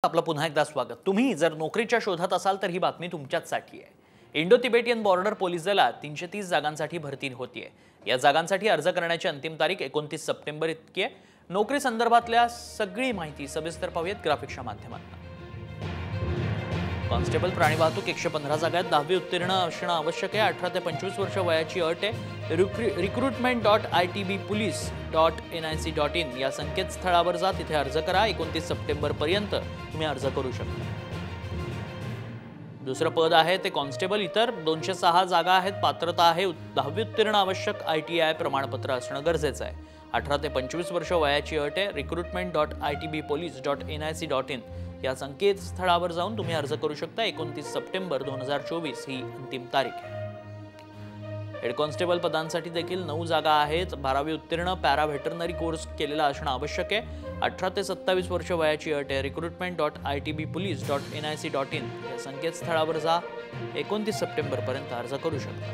आपलं पुन्हा एकदा स्वागत। तुम्ही जर नोकरीच्या शोधात असाल तर ही बातमी तुमच्याचसाठी आहे। इंडो तिबेटियन बॉर्डर पोलीस दलात 330 जागांसाठी भरती होतीये। या जागांसाठी अर्ज करण्याची अंतिम तारीख 29 सप्टेंबर इतकी आहे। नोकरी संदर्भातल्या सगळी माहिती सविस्तर पाहूयात ग्राफिक्सच्या माध्यमातून। कॉन्स्टेबल प्राणी वाहतूक 115 जागा आहेत। 10वी उत्तीर्ण असणं आवश्यक आहे। 18 ते 25 वर्ष वयाची अट आहे। recruitment.itbpolice.nic.in या संकेतस्थळावर जा, तिथे अर्ज करा। 29 सप्टेंबर पर्यंत तुम्ही अर्ज करू शकता। दुसरं पद आहे ते कॉन्स्टेबल। इतर 206 जागा आहेत। पात्रता आहे 10वी उत्तीर्ण आवश्यक, ITI प्रमाणपत्र असणं गरजेचं आहे। 18 ते 25 वर्ष वयाची अट आहे। recruitment.itbpolice.nic.in या संकेतस्थळावर जाऊन तुम्ही अर्ज करू शकता। 29 सप्टेंबर 2024 ही अंतिम तारीख आहे। हेड कॉन्स्टेबल पदांसाठी देखील 9 जागा आहेत। 12वी उत्तीर्ण, पॅरा व्हेटरनरी कोर्स केलेला असणं आवश्यक आहे। 18 ते 27 वर्ष वयाची अट आहे। recruitment.itbpolice.nic.in या संकेतस्थळावर जा, 29 सप्टेंबर पर्यंत अर्ज करू शकता।